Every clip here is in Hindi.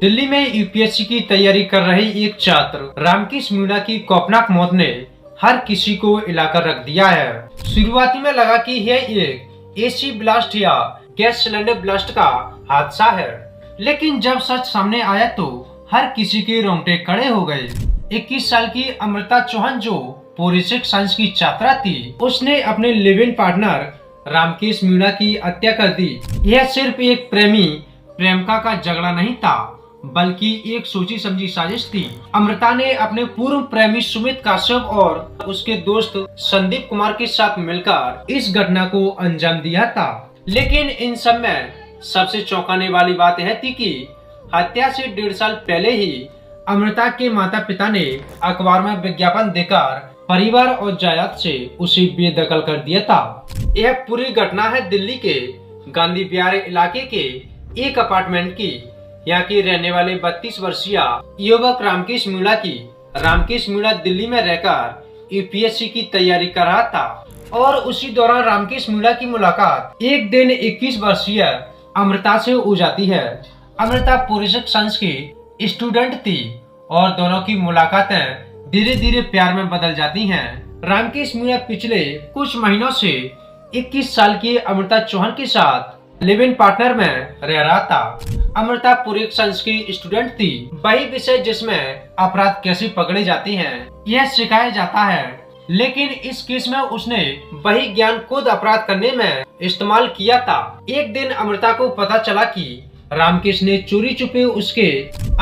दिल्ली में यूपीएससी की तैयारी कर रही एक छात्र रामकृष्ण मीणा की खौफनाक मौत ने हर किसी को हिलाकर रख दिया है। शुरुआती में लगा कि यह एक एसी ब्लास्ट या गैस सिलेंडर ब्लास्ट का हादसा है, लेकिन जब सच सामने आया तो हर किसी के रोंगटे खड़े हो गए। 21 साल की अमृता चौहान, जो फोरेंसिक साइंस की छात्रा थी, उसने अपने live in partner Ramkrishna Meena की हत्या कर दी। यह सिर्फ एक प्रेमिका का झगड़ा नहीं था, बल्कि एक सोची समझी साजिश थी। अमृता ने अपने पूर्व प्रेमी सुमित काश्यप और उसके दोस्त संदीप कुमार के साथ मिलकर इस घटना को अंजाम दिया था। लेकिन इन सब में सबसे चौंकाने वाली बात यह थी कि हत्या से 1.5 साल पहले ही अमृता के माता पिता ने अखबार में विज्ञापन देकर परिवार और जायदाद से उसे बेदखल कर दिया था। यह पूरी घटना है दिल्ली के गांधी विहार इलाके के एक अपार्टमेंट की। यहाँ की रहने वाले 32 वर्षीय युवक रामकृष्ण मीणा की। रामकृष्ण मीणा दिल्ली में रहकर यूपीएससी की तैयारी कर रहा था और उसी दौरान रामकृष्ण मीणा की मुलाकात एक दिन 21 वर्षीय अमृता से हो जाती है। अमृता फोरेंसिक साइंस की स्टूडेंट थी और दोनों की मुलाकातें धीरे धीरे प्यार में बदल जाती हैं। रामकृष्ण मीणा पिछले कुछ महीनों से 21 साल की अमृता चौहान के साथ लिव इन पार्टनर में रह रहा था। अमृता फोरेंसिक साइंस की स्टूडेंट थी, वही विषय जिसमें अपराध कैसे पकड़े जाते हैं यह सिखाया जाता है। लेकिन इस केस में उसने वही ज्ञान खुद अपराध करने में इस्तेमाल किया था। एक दिन अमृता को पता चला कि रामकृष्ण ने चोरी छुपे उसके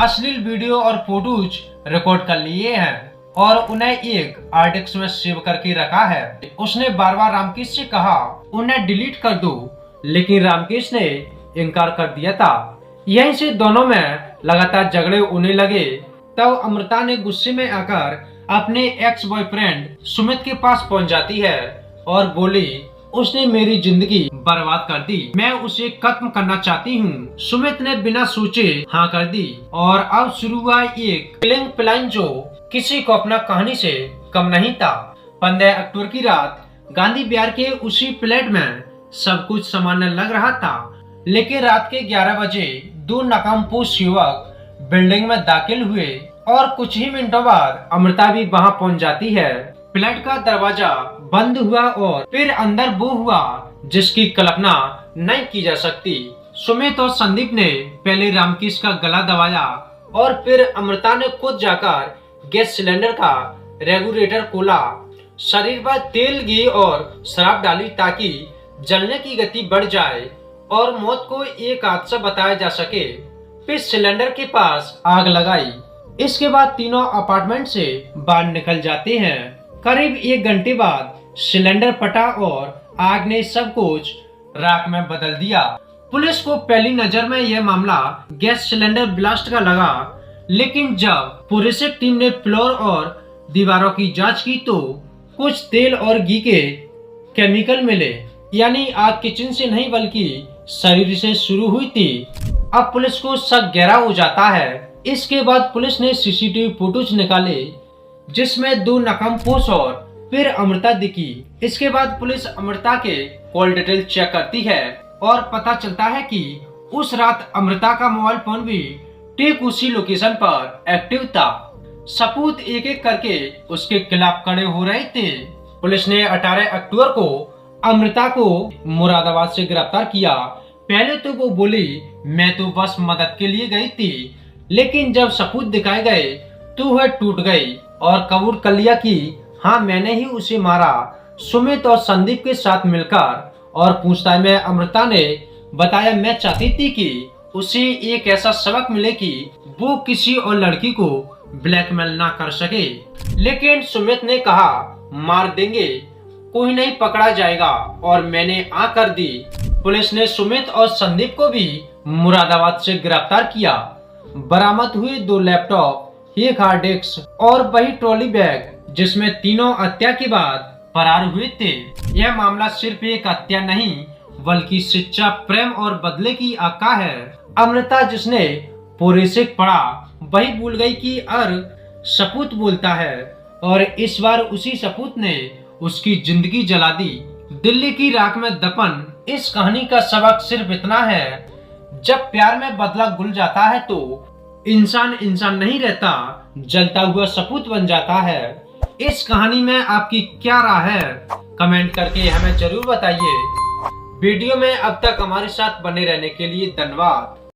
अश्लील वीडियो और फोटोज रिकॉर्ड कर लिए हैं और उन्हें एक हार्ड डिस्क में सेव करके रखा है। उसने बार बार रामकृष्ण से कहा उन्हें डिलीट कर दो, लेकिन रामकृष्ण ने इनकार कर दिया था। यहीं से दोनों में लगातार झगड़े होने लगे। तब अमृता ने गुस्से में आकर अपने एक्स बॉयफ्रेंड सुमित के पास पहुंच जाती है और बोली, उसने मेरी जिंदगी बर्बाद कर दी, मैं उसे खत्म करना चाहती हूँ। सुमित ने बिना सोचे हाँ कर दी और अब शुरू हुआ एक किलिंग प्लान जो किसी खौफनाक कहानी से कम नहीं था। 15 अक्टूबर की रात गांधी विहार के उसी फ्लैट में सब कुछ सामान्य लग रहा था, लेकिन रात के 11 बजे 2 नकामपोश युवक बिल्डिंग में दाखिल हुए और कुछ ही मिनटों बाद अमृता भी वहां पहुंच जाती है। फ्लैट का दरवाजा बंद हुआ और फिर अंदर वो हुआ जिसकी कल्पना नहीं की जा सकती। सुमित और संदीप ने पहले रामकृष्ण का गला दबाया और फिर अमृता ने खुद जाकर गैस सिलेंडर का रेगुलेटर खोला, शरीर पर तेल, घी और शराब डाली ताकि जलने की गति बढ़ जाए और मौत को एक हादसा बताया जा सके। फिर सिलेंडर के पास आग लगाई। इसके बाद तीनों अपार्टमेंट से बाहर निकल जाते हैं। करीब 1 घंटे बाद सिलेंडर फटा और आग ने सब कुछ राख में बदल दिया। पुलिस को पहली नजर में यह मामला गैस सिलेंडर ब्लास्ट का लगा, लेकिन जब फोरेंसिक टीम ने फ्लोर और दीवारों की जांच की तो कुछ तेल और घी के केमिकल मिले, यानी आग किचन से नहीं बल्कि शरीर से शुरू हुई थी। अब पुलिस को शक गहरा हो जाता है। इसके बाद पुलिस ने सीसीटीवी फुटेज निकाले जिसमें 2 नकामपोश और फिर अमृता दिखी। इसके बाद पुलिस अमृता के कॉल डिटेल चेक करती है और पता चलता है कि उस रात अमृता का मोबाइल फोन भी ठीक उसी लोकेशन पर एक्टिव था। सबूत एक एक करके उसके खिलाफ खड़े हो रहे थे। पुलिस ने 18 अक्टूबर को अमृता को मुरादाबाद से गिरफ्तार किया। पहले तो वो बोली मैं तो बस मदद के लिए गई थी, लेकिन जब सबूत दिखाए गए तो वह टूट गई और कबूल कर लिया कि हाँ मैंने ही उसे मारा, सुमित और संदीप के साथ मिलकर। और पूछताछ में अमृता ने बताया मैं चाहती थी कि उसे एक ऐसा सबक मिले कि वो किसी और लड़की को ब्लैकमेल ना कर सके। लेकिन सुमित ने कहा मार देंगे, कोई नहीं पकड़ा जाएगा, और मैंने हाँ कर दी। पुलिस ने सुमित और संदीप को भी मुरादाबाद से गिरफ्तार किया। बरामद हुए 2 लैपटॉप, एक हार्ड डिस्क और वही ट्रॉली बैग जिसमें तीनों हत्या के बाद फरार हुए थे। यह मामला सिर्फ एक हत्या नहीं बल्कि शिक्षा, प्रेम और बदले की आग का है। अमृता जिसने फोरेंसिक पढ़ा वही भूल गई कि हर सपूत बोलता है और इस बार उसी सपूत ने उसकी जिंदगी जला दी। दिल्ली की राख में दफन। इस कहानी का सबक सिर्फ इतना है, जब प्यार में बदला घुल जाता है तो इंसान इंसान नहीं रहता, जलता हुआ सपूत बन जाता है। इस कहानी में आपकी क्या राय है? कमेंट करके हमें जरूर बताइए। वीडियो में अब तक हमारे साथ बने रहने के लिए धन्यवाद।